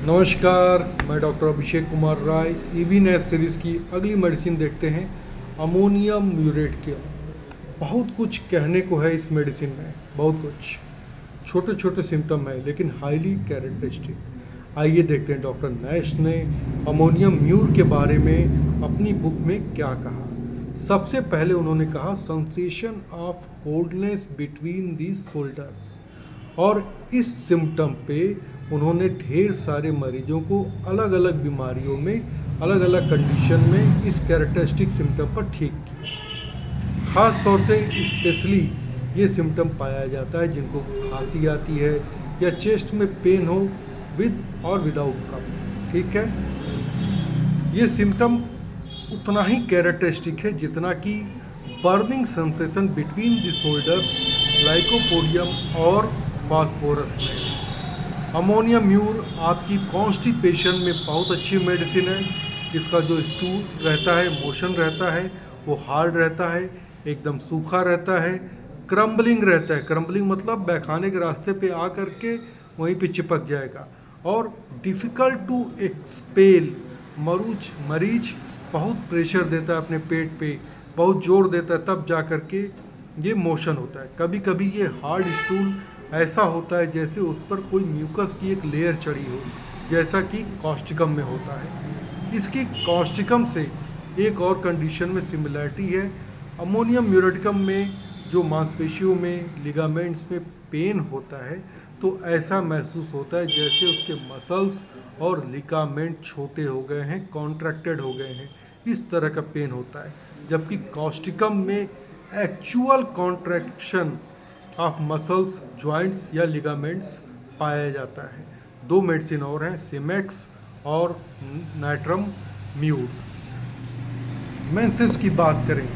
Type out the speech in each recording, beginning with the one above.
नमस्कार, मैं doctor Abhishek Kumar Rai. EB नेस series की अगली मेडिसिन देखते हैं, अमोनियम म्यूरेट के। बहुत कुछ कहने को है इस मेडिसिन में, बहुत कुछ। छोटे छोटे सिम्टम है लेकिन हाईली कैरेक्टरिस्टिक। आइए देखते हैं डॉक्टर नैश ने अमोनियम म्यूर के बारे में अपनी बुक में क्या कहा। सबसे पहले उन्होंने कहा sensation of coldness between the shoulders, और इस सिम्टम पे उन्होंने ढेर सारे मरीजों को अलग अलग बीमारियों में, अलग अलग कंडीशन में इस कैरेक्टरिस्टिक सिम्टम पर ठीक किया। ख़ास तौर से स्पेशली ये सिम्टम पाया जाता है जिनको खांसी आती है या चेस्ट में पेन हो विद और विदाउट कफ। ठीक है, ये सिम्टम उतना ही कैरेक्टरिस्टिक है जितना कि burning sensation between the shoulders, lycopodium और फास्फोरस में। अमोनियम म्यूर आपकी कॉन्स्टिपेशन में बहुत अच्छी मेडिसिन है। इसका जो स्टूल रहता है, मोशन रहता है, वो हार्ड रहता है, एकदम सूखा रहता है, क्रम्बलिंग रहता है। क्रम्बलिंग मतलब बैखाने के रास्ते पे आ करके वहीं पे चिपक जाएगा, और डिफ़िकल्ट टू एक्सपेल। मरीज बहुत प्रेशर देता है अपने पेट पे, बहुत जोर देता है, तब जा करके ये मोशन होता है। कभी कभी ये हार्ड स्टूल ऐसा होता है जैसे उस पर कोई म्यूकस की एक लेयर चढ़ी हो, जैसा कि कॉस्टिकम में होता है। इसकी कॉस्टिकम से एक और कंडीशन में सिमिलरिटी है। अमोनियम म्यूरेटिकम में जो मांसपेशियों में, लिगामेंट्स में पेन होता है, तो ऐसा महसूस होता है जैसे उसके मसल्स और लिगामेंट छोटे हो गए हैं, कॉन्ट्रैक्टेड हो गए हैं, इस तरह का पेन होता है। जबकि कॉस्टिकम में actual contraction of muscles, joints या लिगामेंट्स पाया जाता है। दो मेडिसिन और हैं, सिमेक्स और नाइट्रम म्यूर। मेंसेस की बात करें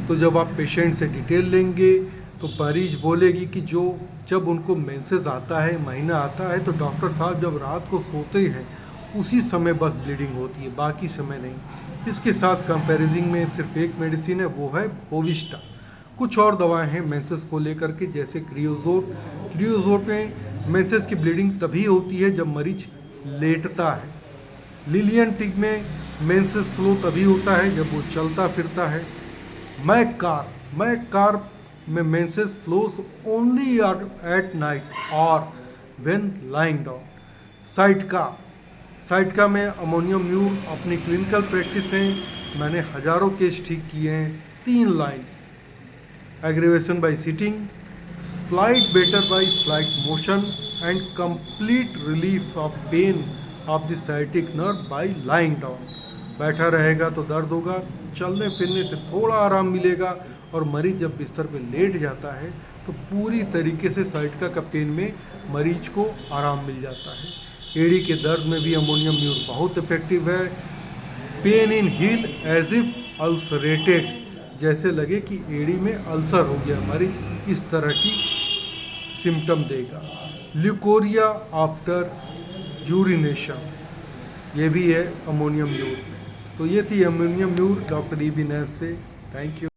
तो जब आप पेशेंट से डिटेल लेंगे तो मरीज बोलेगी कि जब उनको मेंसेस आता है, महीना आता है, तो डॉक्टर साहब जब रात को सोते हैं उसी समय बस ब्लीडिंग होती है, बाकी समय नहीं। इसके साथ कंपैरिजन में सिर्फ एक मेडिसिन है, वो है बोविस्टा। कुछ और दवाएं हैं मेंसेस को लेकर के, जैसे क्रियोजोट में मेंसेस की ब्लीडिंग तभी होती है जब मरीज लेटता है। लिलियनटिग में मेंसेस फ्लो तभी होता है जब वो चलता फिरता है। मैक में menses flows only at night और व्हेन लाइंग डाउन। साइटका में अमोनियम म्यूर अपनी क्लिनिकल प्रैक्टिस में मैंने हज़ारों केस ठीक किए हैं। 3 line: aggravation by sitting, slight better by slight motion, and complete relief of pain of the sciatic nerve by lying down. बैठा रहेगा तो दर्द होगा, चलने फिरने से थोड़ा आराम मिलेगा, और मरीज जब बिस्तर पे लेट जाता है तो पूरी तरीके से साइटिका का पेन में मरीज को आराम मिल जाता है। एड़ी के दर्द में भी अमोनियम म्यूर बहुत इफेक्टिव है। Pain in heel as if ulcerated, जैसे लगे कि एड़ी में अल्सर हो गया हमारी, इस तरह की सिम्टम देगा। ल्यूकोरिया आफ्टर यूरिनेशन, ये भी है अमोनियम म्यूर में। तो ये थी अमोनियम म्यूर डॉक्टर ईबी नेस से। Thank you.